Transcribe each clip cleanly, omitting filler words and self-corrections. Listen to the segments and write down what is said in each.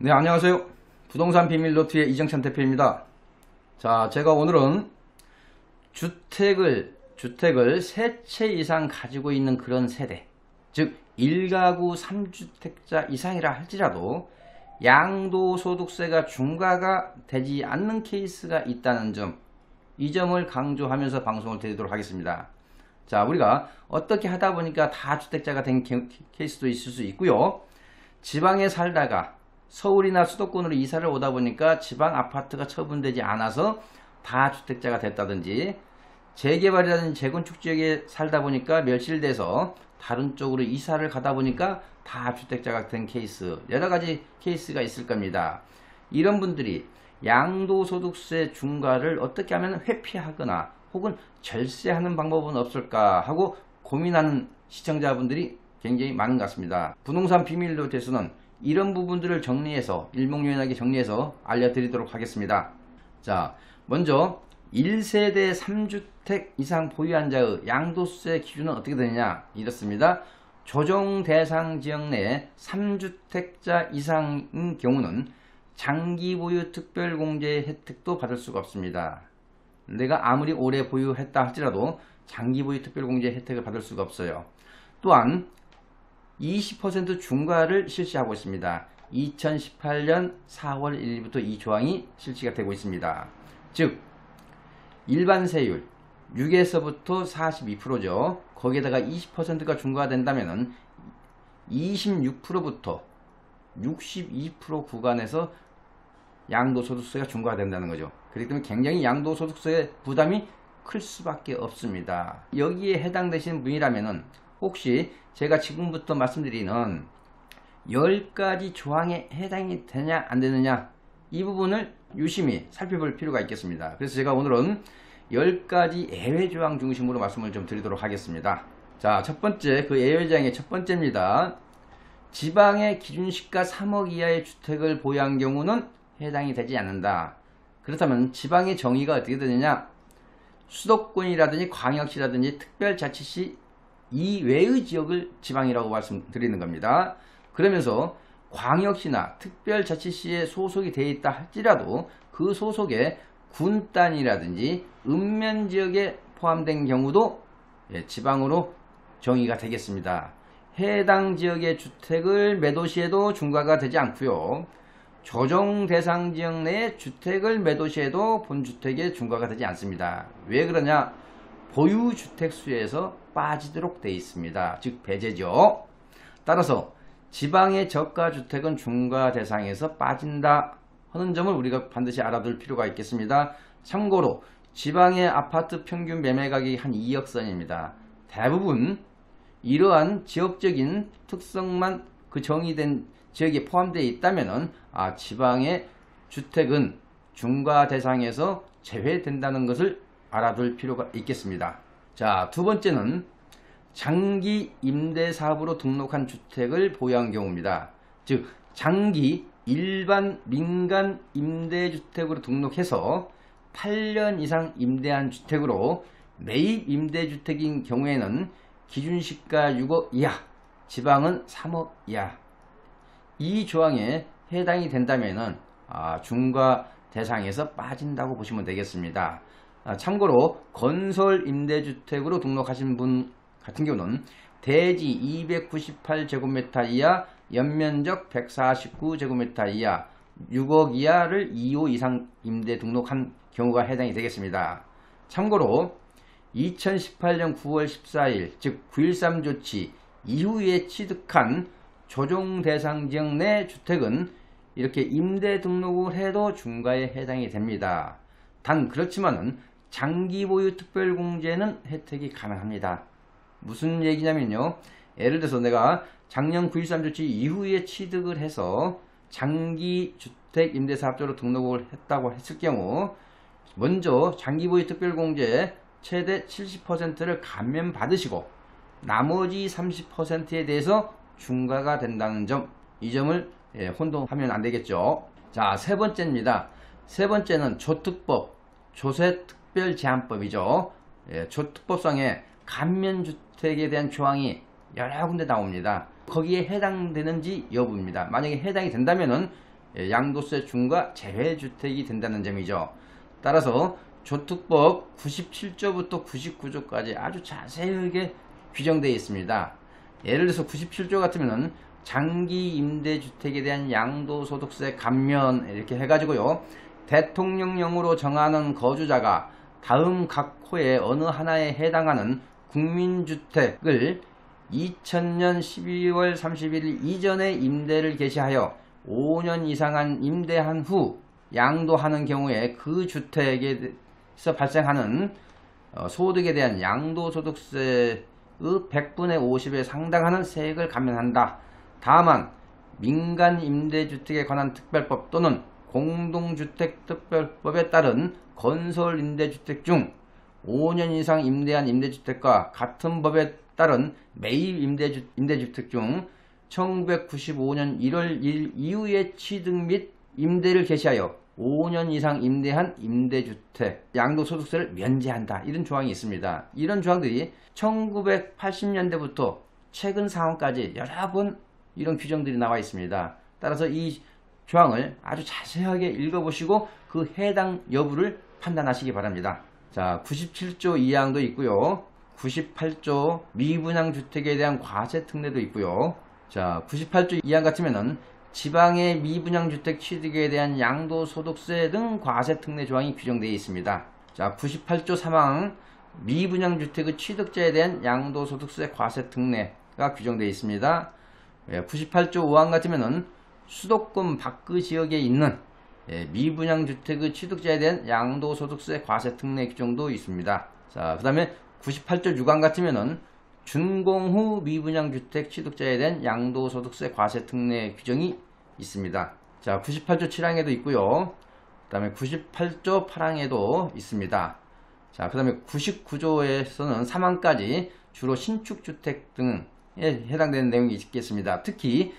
네, 안녕하세요. 부동산 비밀노트의 이정찬 대표입니다. 자, 제가 오늘은 주택을 3채 이상 가지고 있는 그런 세대, 즉 1가구 3주택자 이상이라 할지라도 양도소득세가 중과가 되지 않는 케이스가 있다는 점, 이 점을 강조하면서 방송을 드리도록 하겠습니다. 자, 우리가 어떻게 하다 보니까 다주택자가 된 케이스도 있을 수 있고요. 지방에 살다가 서울이나 수도권으로 이사를 오다 보니까 지방 아파트가 처분되지 않아서 다주택자가 됐다든지, 재개발이라든지 재건축 지역에 살다 보니까 멸실돼서 다른 쪽으로 이사를 가다 보니까 다주택자가 된 케이스, 여러가지 케이스가 있을 겁니다. 이런 분들이 양도소득세 중과를 어떻게 하면 회피하거나 혹은 절세하는 방법은 없을까 하고 고민하는 시청자분들이 굉장히 많은 것 같습니다. 부동산 비밀노트에서는 이런 부분들을 정리해서 일목요연하게 정리해서 알려드리도록 하겠습니다. 자, 먼저 1세대 3주택 이상 보유한 자의 양도세 기준은 어떻게 되느냐, 이렇습니다. 조정 대상 지역 내 3주택자 이상인 경우는 장기 보유 특별공제 혜택도 받을 수가 없습니다. 내가 아무리 오래 보유했다 할지라도 장기 보유 특별공제 혜택을 받을 수가 없어요. 또한 20% 중과를 실시하고 있습니다. 2018년 4월 1일부터 이 조항이 실시가 되고 있습니다. 즉 일반 세율 6에서부터 42%죠. 거기에다가 20%가 중과된다면 26%부터 62% 구간에서 양도소득세가 중과된다는 거죠. 그렇기 때문에 굉장히 양도소득세 부담이 클 수밖에 없습니다. 여기에 해당되시는 분이라면 혹시 제가 지금부터 말씀드리는 10가지 조항에 해당이 되냐 안 되느냐, 이 부분을 유심히 살펴볼 필요가 있겠습니다. 그래서 제가 오늘은 10가지 예외조항 중심으로 말씀을 좀 드리도록 하겠습니다. 자, 첫 번째, 그 예외조항의 첫 번째입니다. 지방의 기준시가 3억 이하의 주택을 보유한 경우는 해당이 되지 않는다. 그렇다면 지방의 정의가 어떻게 되느냐, 수도권이라든지 광역시라든지 특별자치시 이외의 지역을 지방이라고 말씀드리는 겁니다. 그러면서 광역시나 특별자치시에 소속이 되어 있다 할지라도 그 소속에 군 단위라든지 읍면지역에 포함된 경우도 지방으로 정의가 되겠습니다. 해당 지역의 주택을 매도시에도 중과가 되지 않고요. 조정 대상 지역 내의 주택을 매도시에도 본주택에 중과가 되지 않습니다. 왜 그러냐? 보유주택 수에서 빠지도록 되어 있습니다. 즉 배제죠. 따라서 지방의 저가주택은 중과 대상에서 빠진다 하는 점을 우리가 반드시 알아둘 필요가 있겠습니다. 참고로 지방의 아파트 평균 매매 가격이 한 2억 선입니다. 대부분 이러한 지역적인 특성만 그 정의된 지역에 포함되어 있다면 지방의 주택은 중과 대상에서 제외된다는 것을 알아둘 필요가 있겠습니다. 자, 두 번째는 장기 임대사업으로 등록한 주택을 보유한 경우입니다. 즉 장기 일반 민간 임대주택으로 등록해서 8년 이상 임대한 주택으로 매입 임대주택인 경우에는 기준시가 6억 이하, 지방은 3억 이하, 이 조항에 해당이 된다면 중과 대상에서 빠진다고 보시면 되겠습니다. 참고로 건설 임대주택으로 등록하신 분 같은 경우는 대지 298제곱미터 이하, 연면적 149제곱미터 이하, 6억 이하를 2호 이상 임대 등록한 경우가 해당이 되겠습니다. 참고로 2018년 9월 14일 즉 9.13 조치 이후에 취득한 조정 대상 지역 내 주택은 이렇게 임대 등록을 해도 중과에 해당이 됩니다. 단 그렇지만은 장기 보유 특별공제는 혜택이 가능합니다. 무슨 얘기냐면요, 예를 들어서 내가 작년 9.13 조치 이후에 취득을 해서 장기 주택 임대사업자로 등록을 했다고 했을 경우 먼저 장기 보유 특별공제 최대 70%를 감면 받으시고 나머지 30%에 대해서 중과가 된다는 점, 이 점을 혼동하면 안 되겠죠. 자, 세 번째입니다. 세 번째는 조특법, 조세특별제한법이죠. 조특법상에 감면주택에 대한 조항이 여러 군데 나옵니다. 거기에 해당되는지 여부입니다. 만약에 해당이 된다면은 양도세 중과 제외주택이 된다는 점이죠. 따라서 조특법 97조부터 99조까지 아주 자세하게 규정되어 있습니다. 예를 들어서 97조 같으면 장기 임대주택에 대한 양도소득세 감면 이렇게 해가지고요, 대통령령으로 정하는 거주자가 다음 각 호의 어느 하나에 해당하는 국민주택을 2000년 12월 31일 이전에 임대를 개시하여 5년 이상한 임대한 후 양도하는 경우에 그 주택에서 발생하는 소득에 대한 양도소득세의 100분의 50에 상당하는 세액을 감면한다. 다만 민간임대주택에 관한 특별법 또는 공동주택특별법에 따른 건설임대주택 중 5년 이상 임대한 임대주택과 같은 법에 따른 매입 임대주택 중 1995년 1월 1일 이후에 취득 및 임대를 개시하여 5년 이상 임대한 임대주택 양도소득세를 면제한다. 이런 조항이 있습니다. 이런 조항들이 1980년대부터 최근 상황까지 여러 번 이런 규정들이 나와 있습니다. 따라서 이 조항을 아주 자세하게 읽어보시고 그 해당 여부를 판단하시기 바랍니다. 자, 97조 2항도 있고요. 98조 미분양주택에 대한 과세특례도 있고요. 자, 98조 2항 같으면은 지방의 미분양주택 취득에 대한 양도소득세 등 과세특례 조항이 규정되어 있습니다. 자, 98조 3항 미분양주택의 취득자에 대한 양도소득세 과세특례가 규정되어 있습니다. 98조 5항 같으면은 수도권 밖의 지역에 있는 미분양주택의 취득자에 대한 양도소득세 과세특례 규정도 있습니다. 자, 그 다음에 98조 6항 같으면은 준공 후 미분양주택 취득자에 대한 양도소득세 과세특례 규정이 있습니다. 자, 98조 7항에도 있고요. 그 다음에 98조 8항에도 있습니다. 자, 그 다음에 99조에서는 3항까지 주로 신축주택 등에 해당되는 내용이 있겠습니다. 특히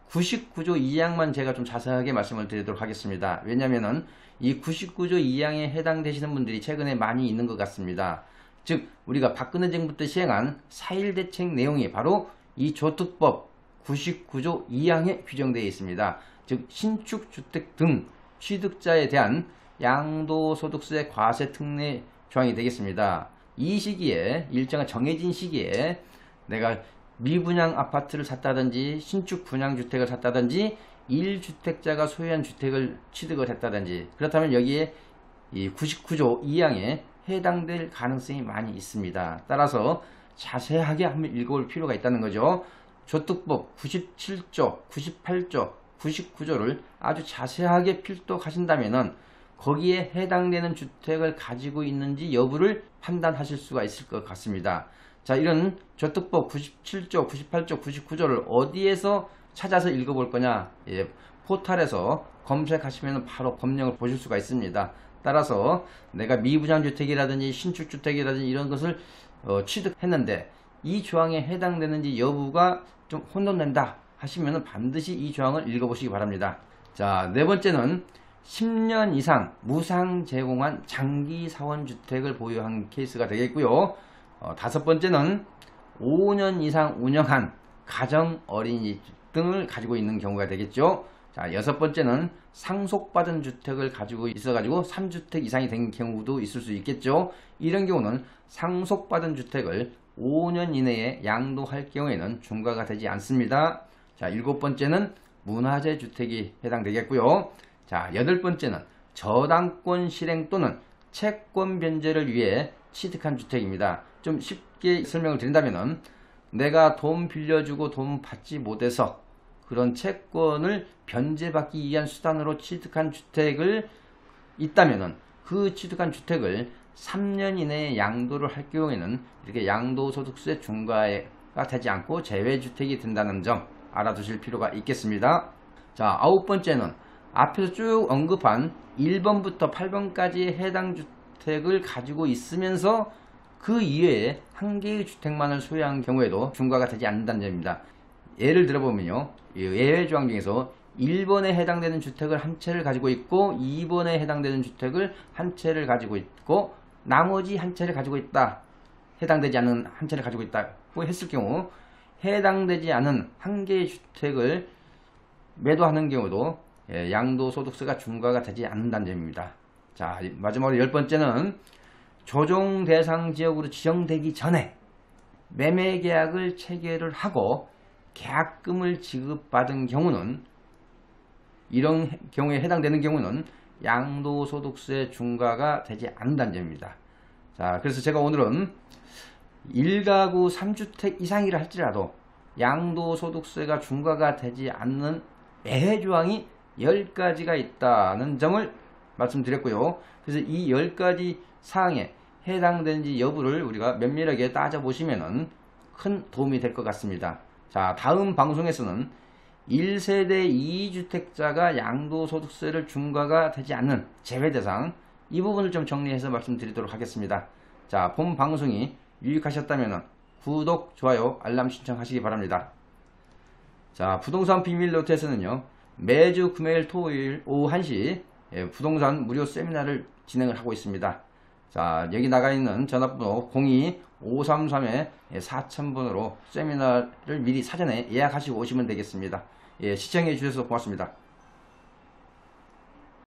99조 2항만 제가 좀 자세하게 말씀을 드리도록 하겠습니다. 왜냐면은 이 99조 2항에 해당되시는 분들이 최근에 많이 있는 것 같습니다. 즉 우리가 박근혜 정부 때 시행한 4.1 대책 내용이 바로 이 조특법 99조 2항에 규정되어 있습니다. 즉 신축주택 등 취득자에 대한 양도소득세 과세특례 조항이 되겠습니다. 이 시기에 일정한 정해진 시기에 내가 미분양 아파트를 샀다든지 신축 분양주택을 샀다든지 1주택자가 소유한 주택을 취득을 했다든지 그렇다면 여기에 이 99조 2항에 해당될 가능성이 많이 있습니다. 따라서 자세하게 한번 읽어볼 필요가 있다는 거죠. 조특법 97조, 98조, 99조를 아주 자세하게 필독하신다면은 거기에 해당되는 주택을 가지고 있는지 여부를 판단하실 수가 있을 것 같습니다. 자, 이런 조특법 97조, 98조, 99조를 어디에서 찾아서 읽어볼 거냐? 포털에서 검색하시면 바로 법령을 보실 수가 있습니다. 따라서 내가 미분양주택이라든지 신축주택이라든지 이런 것을 취득했는데 이 조항에 해당되는지 여부가 좀 혼돈된다 하시면 반드시 이 조항을 읽어보시기 바랍니다. 자, 네 번째는 10년 이상 무상 제공한 장기사원주택을 보유한 케이스가 되겠고요. 다섯 번째는 5년 이상 운영한 가정 어린이집 등을 가지고 있는 경우가 되겠죠. 자, 여섯 번째는 상속받은 주택을 가지고 있어가지고 3주택 이상이 된 경우도 있을 수 있겠죠. 이런 경우는 상속받은 주택을 5년 이내에 양도할 경우에는 중과가 되지 않습니다. 자, 일곱 번째는 문화재 주택이 해당되겠고요. 자, 여덟 번째는 저당권 실행 또는 채권 변제를 위해 취득한 주택입니다. 좀 쉽게 설명을 드린다면은 내가 돈 빌려주고 돈 받지 못해서 그런 채권을 변제받기 위한 수단으로 취득한 주택을 있다면은 그 취득한 주택을 3년 이내에 양도를 할 경우에는 이렇게 양도소득세 중과가 되지 않고 제외주택이 된다는 점 알아두실 필요가 있겠습니다. 자, 아홉 번째는 앞에서 쭉 언급한 1번부터 8번까지 해당 주택을 가지고 있으면서 그 이외에 한 개의 주택만을 소유한 경우에도 중과가 되지 않는다는 점입니다. 예를 들어보면요, 예외 조항 중에서 1번에 해당되는 주택을 한 채를 가지고 있고 2번에 해당되는 주택을 한 채를 가지고 있고 나머지 한 채를 가지고 있다, 해당되지 않는 한 채를 가지고 있다고 했을 경우 해당되지 않은 한 개의 주택을 매도하는 경우도 양도소득세가 중과가 되지 않는다는 점입니다. 자, 마지막으로 10번째는 조정 대상 지역으로 지정되기 전에 매매 계약을 체결을 하고 계약금을 지급받은 경우는, 이런 경우에 해당되는 경우는 양도소득세 중과가 되지 않는다는 점입니다. 자, 그래서 제가 오늘은 1가구 3주택 이상이라 할지라도 양도소득세가 중과가 되지 않는 예외 조항이 10가지가 있다는 점을 말씀드렸고요. 그래서 이 10가지 사항에 해당되는지 여부를 우리가 면밀하게 따져보시면 큰 도움이 될 것 같습니다. 자, 다음 방송에서는 1세대 2주택자가 양도소득세를 중과가 되지 않는 제외대상, 이 부분을 좀 정리해서 말씀드리도록 하겠습니다. 자, 본 방송이 유익하셨다면 구독, 좋아요, 알람 신청하시기 바랍니다. 자, 부동산 비밀 노트에서는요, 매주 금요일, 토요일 오후 1시 부동산 무료 세미나를 진행을 하고 있습니다. 자, 여기 나가 있는 전화번호 02-533-4000번으로 세미나를 미리 사전에 예약하시고 오시면 되겠습니다. 시청해 주셔서 고맙습니다.